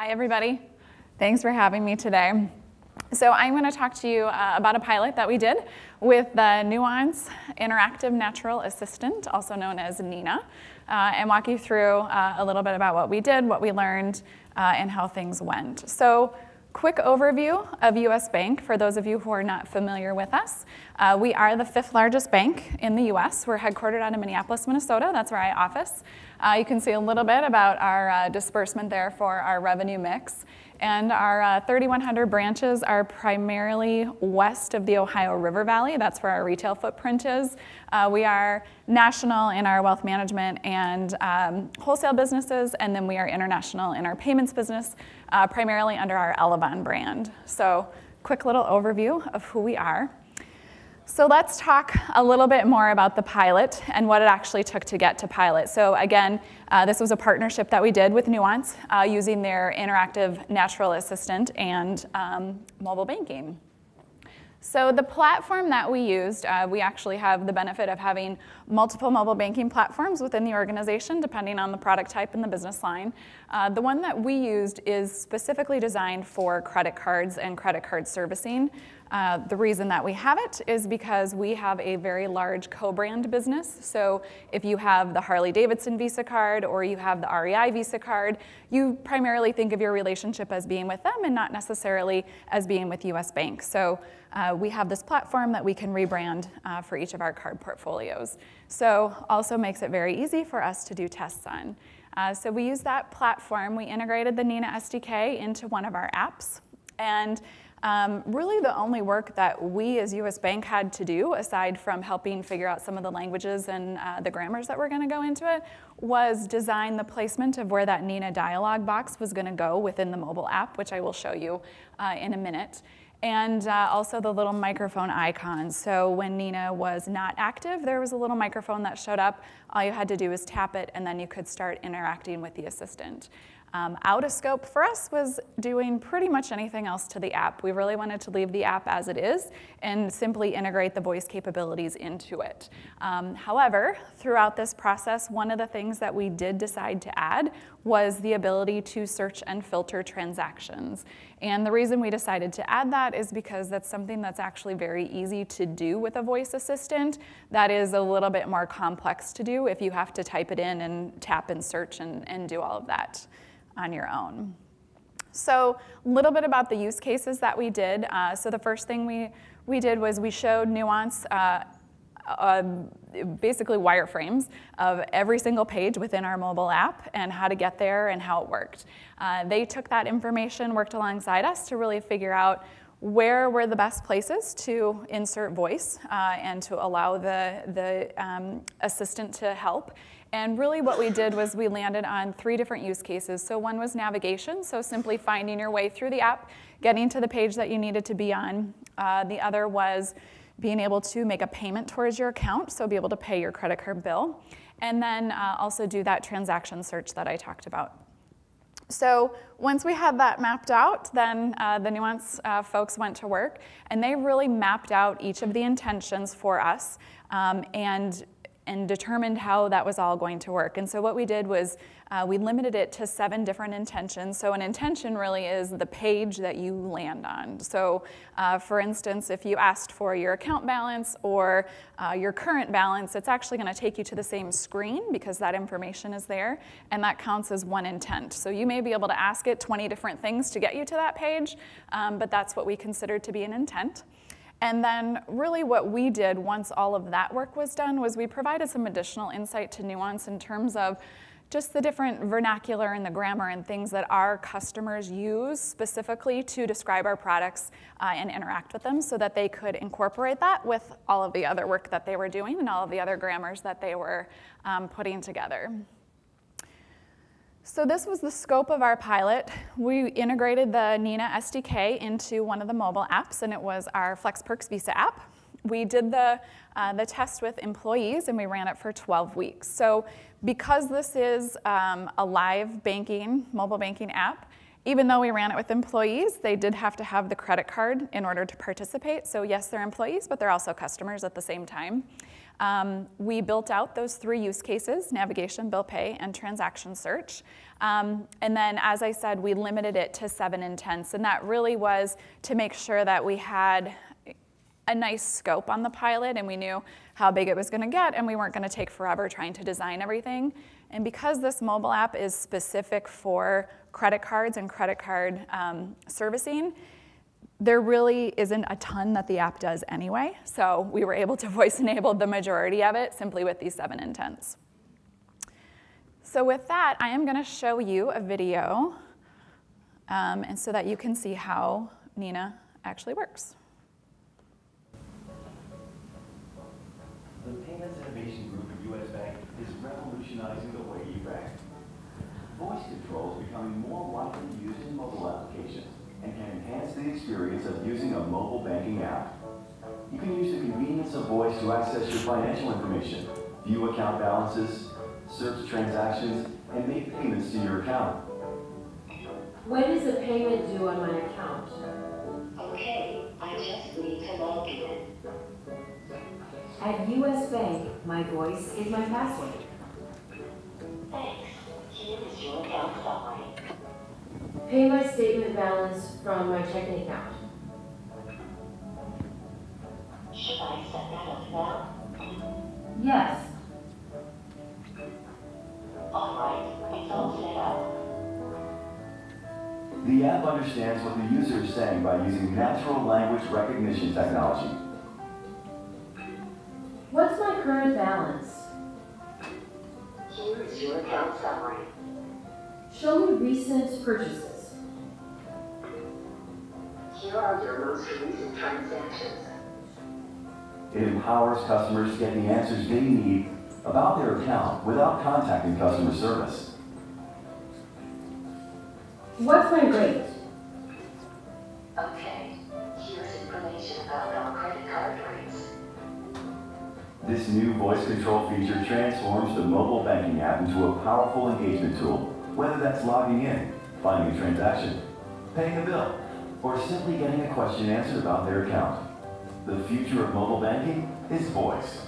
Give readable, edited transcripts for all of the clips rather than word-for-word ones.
Hi, everybody. Thanks for having me today. So I'm going to talk to you about a pilot that we did with the Nuance Interactive Natural Assistant, also known as Nina, and walk you through a little bit about what we did, what we learned, and how things went. So quick overview of US Bank for those of you who are not familiar with us. We are the 5th largest bank in the US. We're headquartered out of Minneapolis, Minnesota. That's where I office. You can see a little bit about our disbursement there for our revenue mix. And our 3,100 branches are primarily west of the Ohio River Valley. That's where our retail footprint is. We are national in our wealth management and wholesale businesses, and then we are international in our payments business, primarily under our Elavon brand. So quick little overview of who we are. So let's talk a little bit more about the pilot and what it actually took to get to pilot. So again, this was a partnership that we did with Nuance using their interactive natural assistant and mobile banking. So the platform that we used, we actually have the benefit of having multiple mobile banking platforms within the organization, depending on the product type and the business line. The one that we used is specifically designed for credit cards and credit card servicing. The reason that we have it is because we have a very large co-brand business. So if you have the Harley-Davidson Visa card or you have the REI Visa card, you primarily think of your relationship as being with them and not necessarily as being with US Bank. So we have this platform that we can rebrand for each of our card portfolios. So also makes it very easy for us to do tests on. So we use that platform. We integrated the Nina SDK into one of our apps. And really the only work that we as US Bank had to do, aside from helping figure out some of the languages and the grammars that were going to go into it, was design the placement of where that Nina dialog box was going to go within the mobile app, which I will show you in a minute. And also the little microphone icon. So when Nina was not active, there was a little microphone that showed up. All you had to do was tap it, and then you could start interacting with the assistant. Out of scope for us was doing pretty much anything else to the app. We really wanted to leave the app as it is and simply integrate the voice capabilities into it. However, throughout this process, one of the things that we did decide to add was the ability to search and filter transactions. And the reason we decided to add that is because that's something that's actually very easy to do with a voice assistant. That is a little bit more complex to do if you have to type it in and tap and search and do all of that on your own. So a little bit about the use cases that we did. So the first thing we did was we showed Nuance basically wireframes of every single page within our mobile app and how to get there and how it worked. They took that information, worked alongside us to really figure out where were the best places to insert voice and to allow the assistant to help. And really what we did was we landed on 3 different use cases. So one was navigation, so simply finding your way through the app, getting to the page that you needed to be on. The other was being able to make a payment towards your account, so be able to pay your credit card bill. And then also do that transaction search that I talked about. So once we had that mapped out, then the Nuance folks went to work, and they really mapped out each of the intentions for us and determined how that was all going to work. And so what we did was we limited it to 7 different intentions. So an intention really is the page that you land on. So for instance, if you asked for your account balance or your current balance, it's actually going to take you to the same screen because that information is there, and that counts as one intent. So you may be able to ask it 20 different things to get you to that page, but that's what we consider to be an intent. And then really what we did once all of that work was done was we provided some additional insight to Nuance in terms of just the different vernacular and the grammar and things that our customers use specifically to describe our products and interact with them so that they could incorporate that with all of the other work that they were doing and all of the other grammars that they were putting together. So this was the scope of our pilot. We integrated the Nina SDK into one of the mobile apps, and it was our FlexPerks Visa app. We did the test with employees, and we ran it for 12 weeks. So because this is a live banking, mobile banking app, Even though we ran it with employees, they did have to have the credit card in order to participate. So yes, they're employees, but they're also customers at the same time. We built out those 3 use cases: navigation, bill pay, and transaction search. And then, as I said, we limited it to 7 intents, and that really was to make sure that we had a nice scope on the pilot and we knew how big it was going to get, and we weren't going to take forever trying to design everything. And because this mobile app is specific for credit cards and credit card servicing, there really isn't a ton that the app does anyway. So we were able to voice enable the majority of it simply with these 7 intents. So with that, I am going to show you a video and so that you can see how Nina actually works. The Payments Innovation Group at U.S. Bank is revolutionizing the way you bank. Voice control is becoming more widely used in mobile applications and can enhance the experience of using a mobile banking app. You can use the convenience of voice to access your financial information, view account balances, search transactions, and make payments to your account. When is a payment due on my account? Okay, I just need to log in. At U.S. Bank, my voice is my password. Thanks. Here is your account summary. Pay my statement balance from my checking account. Should I set that up now? Yes. Alright, it's all set up. The app understands what the user is saying by using natural language recognition technology. What's my current balance? Here is your account summary. Show me recent purchases. Here are your most recent transactions. It empowers customers to get the answers they need about their account without contacting customer service. What's my rate? Okay, here's information about our credit card rates. This new voice control feature transforms the mobile banking app into a powerful engagement tool, whether that's logging in, finding a transaction, paying a bill, or simply getting a question answered about their account. The future of mobile banking is voice.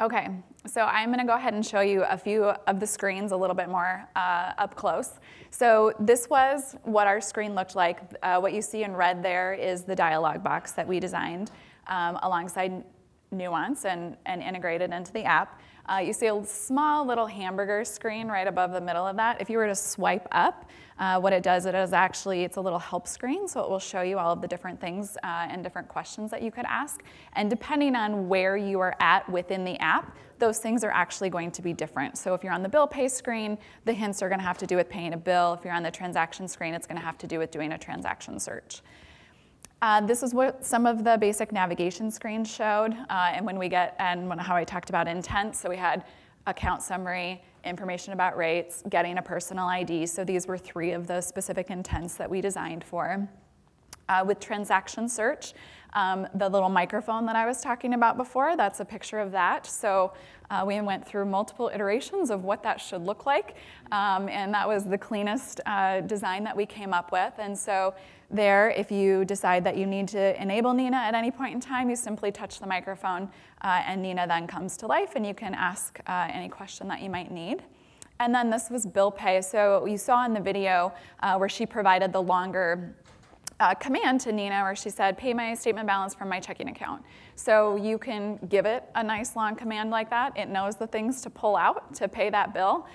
Okay, so I'm going to go ahead and show you a few of the screens a little bit more up close. So this was what our screen looked like. What you see in red there is the dialog box that we designed alongside Nuance and integrated into the app. You see a small little hamburger screen right above the middle of that. If you were to swipe up, what it does actually, it's a little help screen, so it will show you all of the different things and different questions that you could ask. And depending on where you are at within the app, those things are actually going to be different. So if you're on the bill pay screen, the hints are going to have to do with paying a bill. If you're on the transaction screen, it's going to have to do with doing a transaction search. This is what some of the basic navigation screens showed, and how I talked about intent. So we had account summary, information about rates, getting a personal ID. So these were 3 of the specific intents that we designed for. With transaction search, the little microphone that I was talking about before, that's a picture of that. So we went through multiple iterations of what that should look like, and that was the cleanest design that we came up with. And so there, if you decide that you need to enable Nina at any point in time, you simply touch the microphone, and Nina then comes to life, and you can ask any question that you might need. And then this was bill pay. So you saw in the video where she provided the longer command to Nina where she said, pay my statement balance from my checking account. So you can give it a nice long command like that. It knows the things to pull out to pay that bill.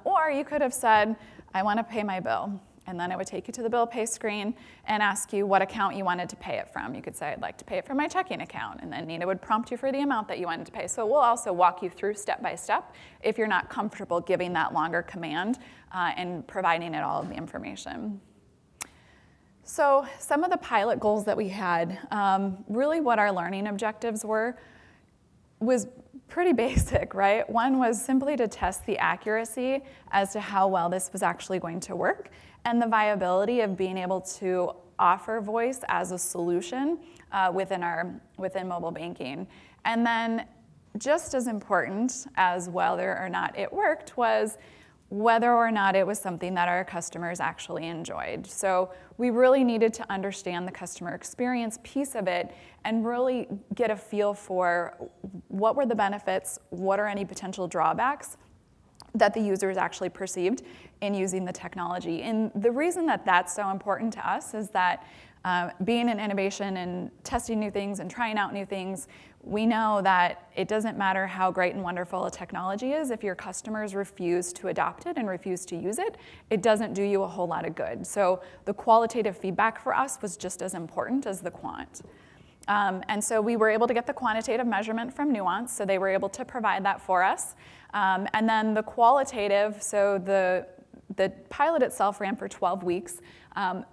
Or you could have said, I want to pay my bill. And then it would take you to the bill pay screen and ask you what account you wanted to pay it from. You could say, I'd like to pay it from my checking account. And then Nina would prompt you for the amount that you wanted to pay. So we'll also walk you through step by step if you're not comfortable giving that longer command and providing it all of the information. So some of the pilot goals that we had, really what our learning objectives was pretty basic, right? One was simply to test the accuracy as to how well this was actually going to work and the viability of being able to offer voice as a solution within mobile banking. And then just as important as whether or not it worked was whether or not it was something that our customers actually enjoyed. So we really needed to understand the customer experience piece of it and really get a feel for what were the benefits, what are any potential drawbacks that the users actually perceived in using the technology. And the reason that that's so important to us is that being in innovation and testing new things and trying out new things, we know that it doesn't matter how great and wonderful a technology is. If your customers refuse to adopt it and refuse to use it, it doesn't do you a whole lot of good. So the qualitative feedback for us was just as important as the quant. And so we were able to get the quantitative measurement from Nuance, so they were able to provide that for us. And then the qualitative, so the pilot itself ran for 12 weeks.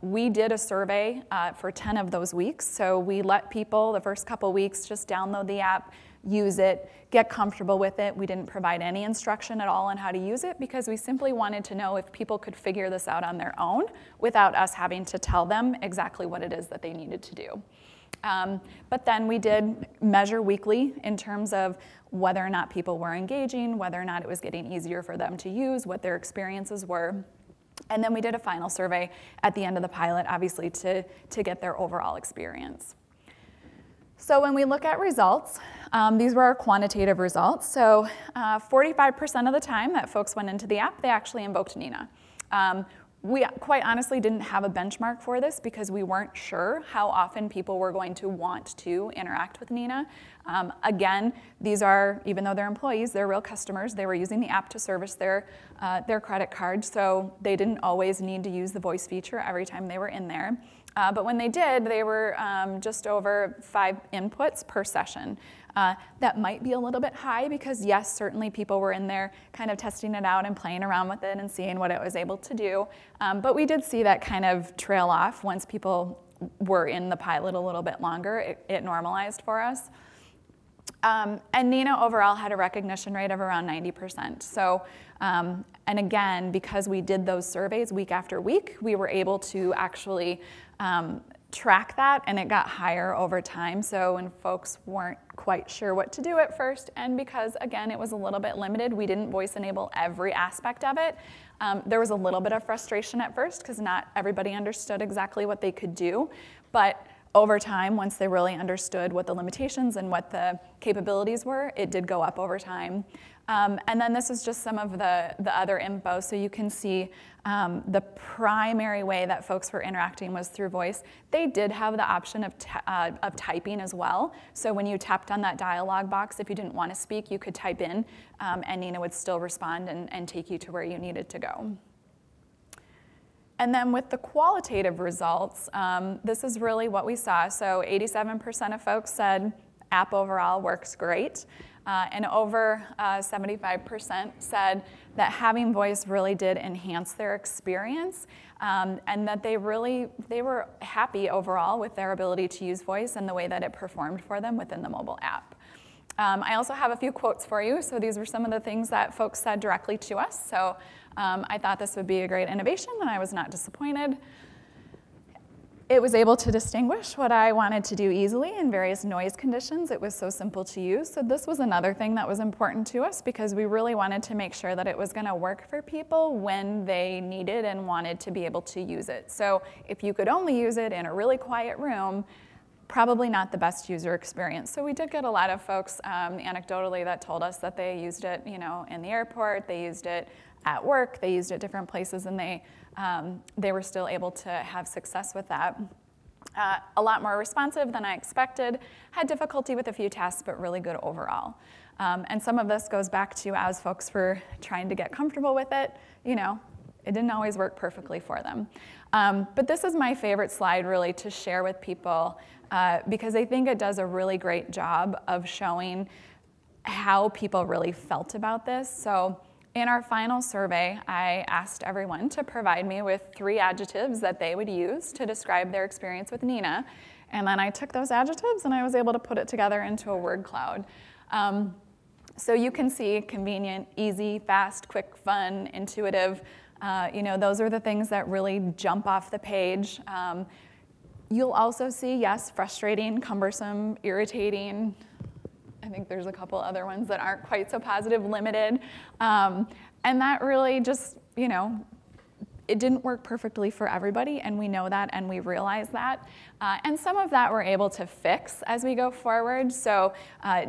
We did a survey for 10 of those weeks. So we let people the first couple weeks just download the app, use it, get comfortable with it. We didn't provide any instruction at all on how to use it because we simply wanted to know if people could figure this out on their own without us having to tell them exactly what it is that they needed to do. But then we did measure weekly in terms of whether or not people were engaging, whether or not it was getting easier for them to use, what their experiences were. And then we did a final survey at the end of the pilot, obviously, to get their overall experience. So when we look at results, these were our quantitative results. So 45% of the time that folks went into the app, they actually invoked Nina. We quite honestly didn't have a benchmark for this because we weren't sure how often people were going to want to interact with Nina. Again, these are, even though they're employees, they're real customers. They were using the app to service their credit card, so they didn't always need to use the voice feature every time they were in there. But when they did, they were just over 5 inputs per session. That might be a little bit high because, yes, certainly people were in there kind of testing it out and playing around with it and seeing what it was able to do. But we did see that kind of trail off once people were in the pilot a little bit longer. It normalized for us. And Nina overall had a recognition rate of around 90%. So, and again, because we did those surveys week after week, we were able to actually track that, and it got higher over time. So when folks weren't quite sure what to do at first, and because, again, it was a little bit limited, we didn't voice enable every aspect of it, there was a little bit of frustration at first because not everybody understood exactly what they could do. But over time, once they really understood what the limitations and what the capabilities were, it did go up over time. And then this is just some of the other info. So you can see the primary way that folks were interacting was through voice. They did have the option of typing as well. So when you tapped on that dialog box, if you didn't want to speak, you could type in, and Nina would still respond and take you to where you needed to go. And then with the qualitative results, this is really what we saw. So 87% of folks said app overall works great. And over 75% said that having voice really did enhance their experience, and that they were happy overall with their ability to use voice and the way that it performed for them within the mobile app. I also have a few quotes for you. So these were some of the things that folks said directly to us. So I thought this would be a great innovation, and I was not disappointed. It was able to distinguish what I wanted to do easily in various noise conditions. It was so simple to use. So this was another thing that was important to us because we really wanted to make sure that it was going to work for people when they needed and wanted to be able to use it. So if you could only use it in a really quiet room, probably not the best user experience. So we did get a lot of folks anecdotally that told us that they used it, in the airport, they used it at work, they used it different places, and they were still able to have success with that. A lot more responsive than I expected, had difficulty with a few tasks, but really good overall. And some of this goes back to as folks were trying to get comfortable with it, it didn't always work perfectly for them. But this is my favorite slide really to share with people because I think it does a really great job of showing how people really felt about this. So in our final survey, I asked everyone to provide me with 3 adjectives that they would use to describe their experience with Nina. And then I took those adjectives and I was able to put it together into a word cloud. So you can see convenient, easy, fast, quick, fun, intuitive. Those are the things that really jump off the page. You'll also see, yes, frustrating, cumbersome, irritating, I think there's a couple other ones that aren't quite so positive, limited. And that really just, it didn't work perfectly for everybody, and we know that, and we realize that. And some of that we're able to fix as we go forward, so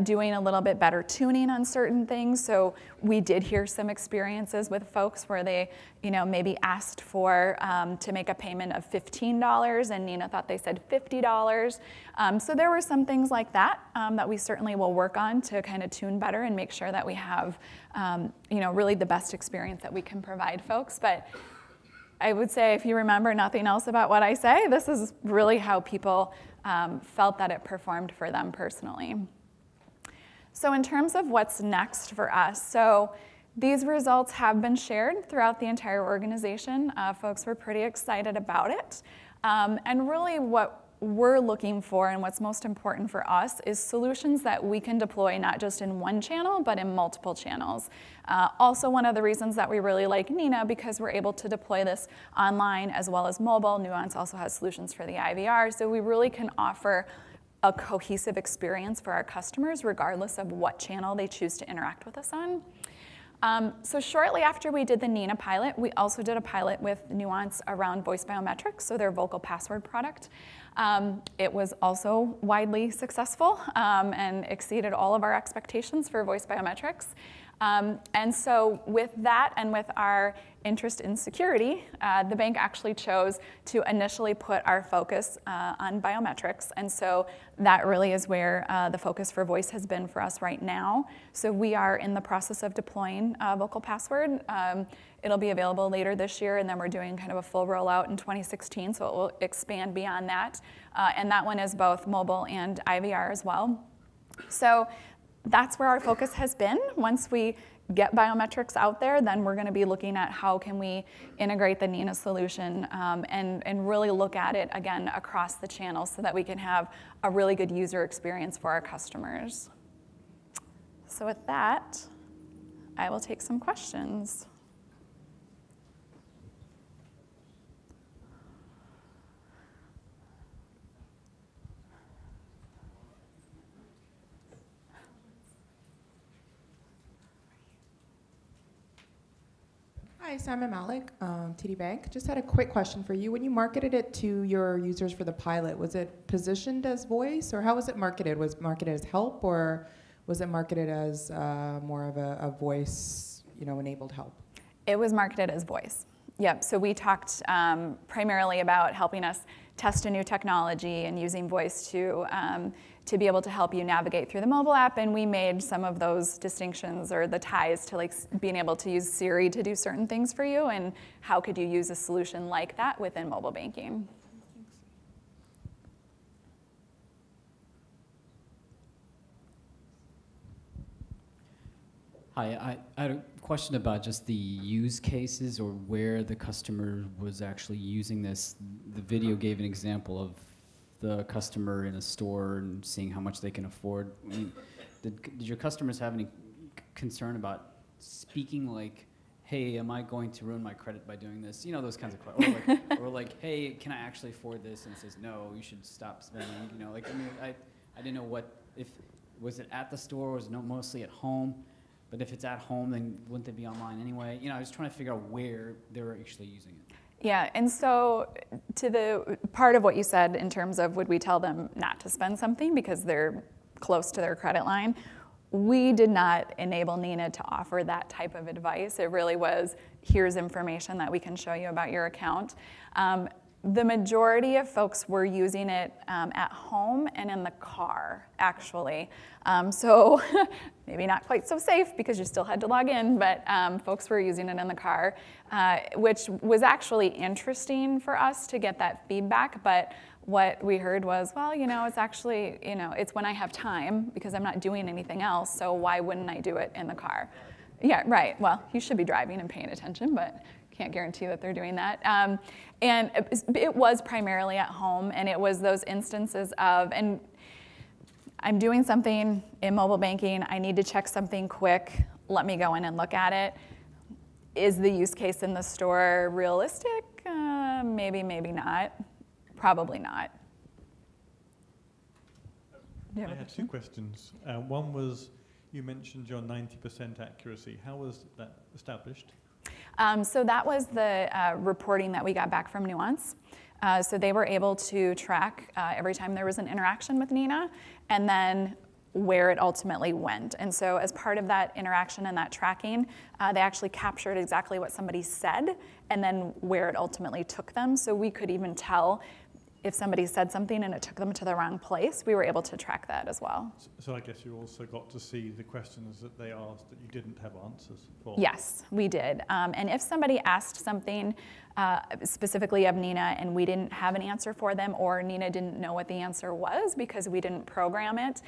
doing a little bit better tuning on certain things. So we did hear some experiences with folks where they, maybe asked for to make a payment of $15, and Nina thought they said $50. So there were some things like that that we certainly will work on to kind of tune better and make sure that we have, really the best experience that we can provide folks. But I would say, if you remember nothing else about what I say, this is really how people felt that it performed for them personally. So in terms of what's next for us, so these results have been shared throughout the entire organization. Folks were pretty excited about it. And really what we're looking for and what's most important for us is solutions that we can deploy not just in one channel, but in multiple channels. Also, one of the reasons that we really like Nina, because we're able to deploy this online as well as mobile. Nuance also has solutions for the IVR, so we really can offer a cohesive experience for our customers regardless of what channel they choose to interact with us on. So shortly after we did the Nina pilot, we also did a pilot with Nuance around voice biometrics, so their vocal password product. It was also widely successful and exceeded all of our expectations for voice biometrics. And so with that and with our interest in security, the bank actually chose to initially put our focus on biometrics. And so that really is where the focus for voice has been for us right now. So we are in the process of deploying vocal password. It'll be available later this year, and then we're doing kind of a full rollout in 2016, so it will expand beyond that. And that one is both mobile and IVR as well. So that's where our focus has been. Once we get biometrics out there, then we're going to be looking at how can we integrate the Nina solution and really look at it, again, across the channels so that we can have a really good user experience for our customers. So with that, I will take some questions. Hi, Simon Malik, TD Bank. Just had a quick question for you. When you marketed it to your users for the pilot, was it positioned as voice, or how was it marketed? Was it marketed as help, or was it marketed as more of a voice, enabled help? It was marketed as voice. Yep. So we talked primarily about helping us test a new technology and using voice to be able to help you navigate through the mobile app, and we made some of those distinctions or the ties to being able to use Siri to do certain things for you, and how could you use a solution like that within mobile banking. Hi, I had a question about just the use cases or where the customer was actually using this. The video gave an example of the customer in a store and seeing how much they can afford. I mean, did your customers have any concern about speaking like, hey, am I going to ruin my credit by doing this? Those kinds of questions. Or like, hey, can I actually afford this? And it says, no, you should stop spending. I didn't know was it at the store, or was it mostly at home? But if it's at home, then wouldn't they be online anyway? I was trying to figure out where they were actually using it. Yeah, and so to the part of what you said in terms of would we tell them not to spend something because they're close to their credit line, we did not enable Nina to offer that type of advice. It really was, here's information that we can show you about your account. The majority of folks were using it at home and in the car, actually. So maybe not quite so safe because you still had to log in, but folks were using it in the car, which was actually interesting for us to get that feedback. But what we heard was, well, it's actually, it's when I have time because I'm not doing anything else, so why wouldn't I do it in the car? Yeah, right. Well, you should be driving and paying attention, but can't guarantee that they're doing that. And it was primarily at home, and it was those instances of, and I'm doing something in mobile banking, I need to check something quick, let me go in and look at it. Is the use case in the store realistic? Maybe, maybe not. Probably not. Do you have I a had question? two questions. One was, you mentioned your 90% accuracy. How was that established? So that was the reporting that we got back from Nuance. So they were able to track every time there was an interaction with Nina, and then where it ultimately went. And so as part of that interaction and that tracking, they actually captured exactly what somebody said and then where it ultimately took them. So we could even tell if somebody said something and it took them to the wrong place. We were able to track that as well. So I guess you also got to see the questions that they asked that you didn't have answers for. Yes, we did. And if somebody asked something specifically of Nina and we didn't have an answer for them, or Nina didn't know what the answer was because we didn't program it,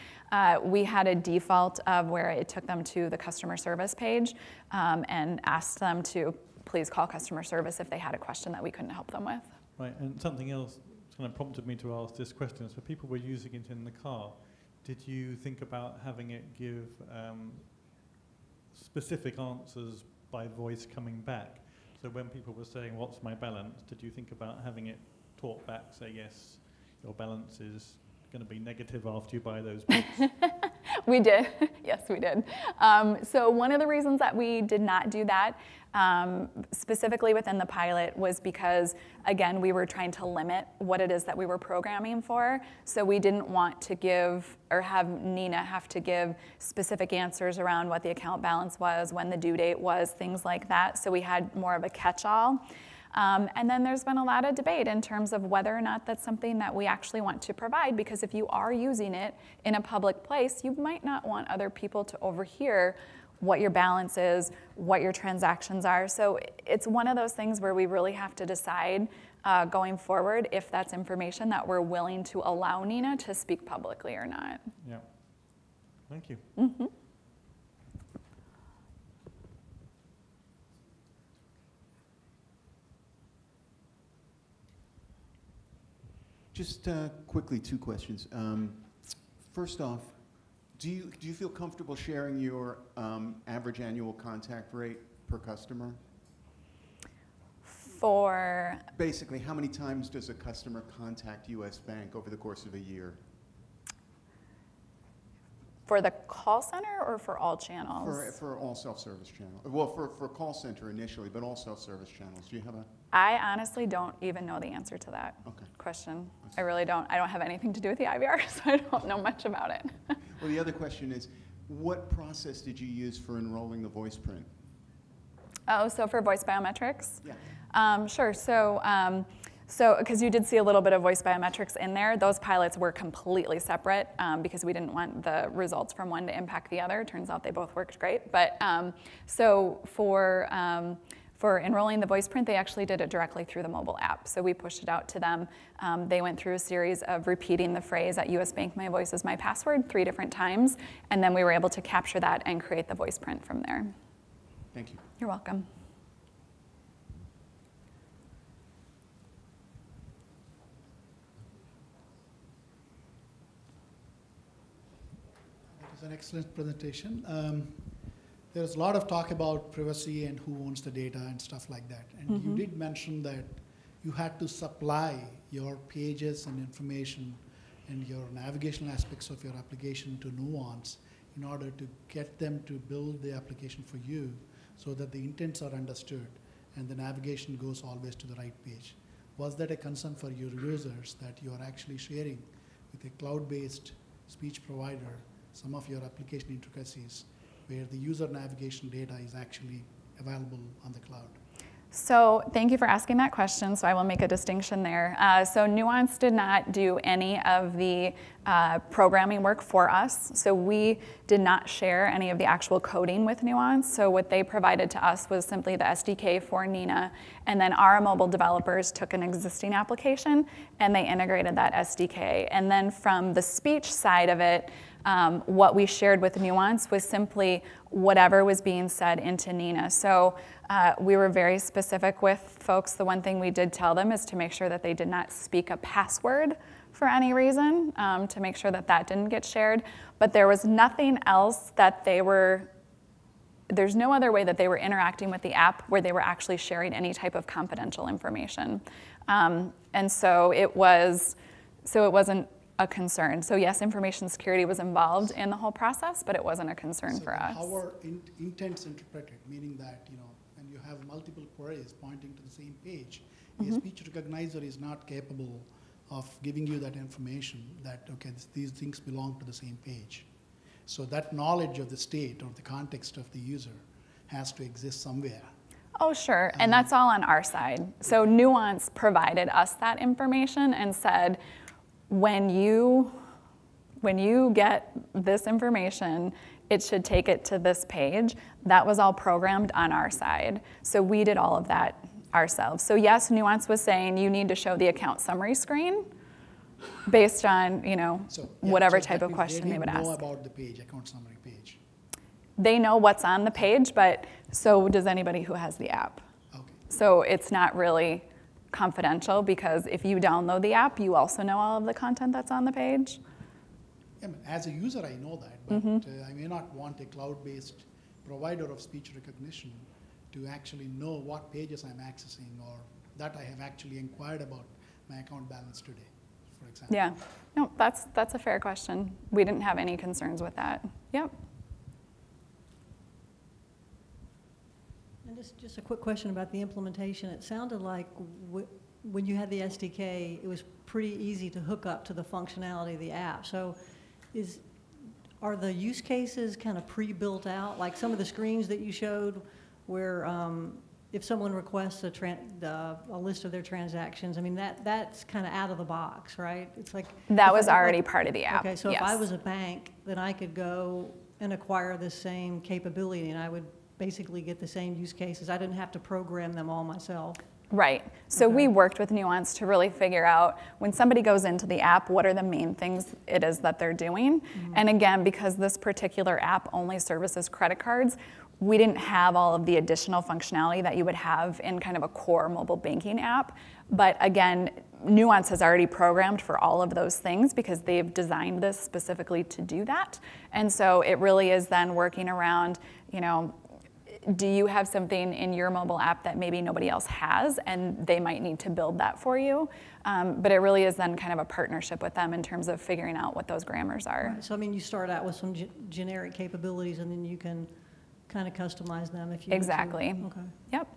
we had a default of where it took them to the customer service page and asked them to please call customer service if they had a question that we couldn't help them with. Right, and something else kind of prompted me to ask this question. So people were using it in the car. Did you think about having it give specific answers by voice coming back? So when people were saying, what's my balance, did you think about having it talk back, say, yes, your balance is going to be negative after you buy those books? We did. Yes, we did. So one of the reasons that we did not do that specifically within the pilot was because, again, we were trying to limit what it is that we were programming for. So we didn't want to give or have Nina have to give specific answers around what the account balance was, when the due date was, things like that. So we had more of a catch-all. And then there's been a lot of debate in terms of whether or not that's something that we actually want to provide, because if you are using it in a public place, you might not want other people to overhear what your balance is, what your transactions are. So it's one of those things where we really have to decide going forward if that's information that we're willing to allow Nina to speak publicly or not. Yeah. Thank you. Mm-hmm. Just quickly, two questions. First off, do you feel comfortable sharing your average annual contact rate per customer? For Basically, how many times does a customer contact U.S. Bank over the course of a year? For the call center or for all channels? For all self-service channels. Well, for call center initially, but all self-service channels. Do you have a? I honestly don't even know the answer to that question. I really don't. I don't have anything to do with the IVR, so I don't know much about it. Well, the other question is, what process did you use for enrolling the voice print? Oh, so for voice biometrics? Yeah. Sure. So, because you did see a little bit of voice biometrics in there, those pilots were completely separate because we didn't want the results from one to impact the other. Turns out they both worked great. But so for enrolling the voice print, they actually did it directly through the mobile app. So we pushed it out to them. They went through a series of repeating the phrase at US Bank, my voice is my password, 3 different times. And then we were able to capture that and create the voice print from there. Thank you. You're welcome. That was an excellent presentation. There's a lot of talk about privacy and who owns the data and stuff like that. And you did mention that you had to supply your pages and information and your navigational aspects of your application to Nuance in order to get them to build the application for you so that the intents are understood and the navigation goes always to the right page. Was that a concern for your users that you are actually sharing with a cloud-based speech provider some of your application intricacies where the user navigation data is actually available on the cloud? So thank you for asking that question. So I will make a distinction there. So Nuance did not do any of the programming work for us. So we did not share any of the actual coding with Nuance. So what they provided to us was simply the SDK for Nina. And then our mobile developers took an existing application and they integrated that SDK. And then from the speech side of it, what we shared with Nuance was simply whatever was being said into Nina. So we were very specific with folks. The one thing we did tell them is to make sure that they did not speak a password for any reason, to make sure that that didn't get shared. But there was nothing else that there's no other way that they were interacting with the app where they were actually sharing any type of confidential information. And so it wasn't a concern. So yes, information security was involved in the whole process, but it wasn't a concern So for then us. how are intents interpreted, meaning that, when you have multiple queries pointing to the same page, a speech recognizer is not capable of giving you that information that, okay, these things belong to the same page. So that knowledge of the state or the context of the user has to exist somewhere. Oh, sure, and that's all on our side. So Nuance provided us that information and said, when you get this information, it should take it to this page. That was all programmed on our side. So we did all of that ourselves. So yes, Nuance was saying you need to show the account summary screen based on, whatever type of question they would ask. They know about the page, account summary page. They know what's on the page, but so does anybody who has the app. Okay. So it's not really confidential, because if you download the app, you also know all of the content that's on the page. Yeah, as a user, I know that, but I may not want a cloud-based provider of speech recognition to actually know what pages I'm accessing or that I have actually inquired about my account balance today, for example. Yeah, no, that's a fair question. We didn't have any concerns with that. Yep. And just a quick question about the implementation. It sounded like when you had the SDK, it was pretty easy to hook up to the functionality of the app. So are the use cases kind of pre-built out? Like some of the screens that you showed where if someone requests a list of their transactions, I mean, that's kind of out of the box, right? It's like that was already part of the app. Okay, so yes. if I was a bank, then I could go and acquire the same capability, and I would basically get the same use cases. I didn't have to program them all myself. Right. So we worked with Nuance to really figure out when somebody goes into the app, what are the main things it is that they're doing. And again, because this particular app only services credit cards, we didn't have all of the additional functionality that you would have in kind of a core mobile banking app. But again, Nuance has already programmed for all of those things because they've designed this specifically to do that. And so it really is then working around, do you have something in your mobile app that maybe nobody else has, and they might need to build that for you? But it really is then kind of a partnership with them in terms of figuring out what those grammars are. Right. So I mean, you start out with some generic capabilities, and then you can kind of customize them if you Exactly. need to. Okay. Yep.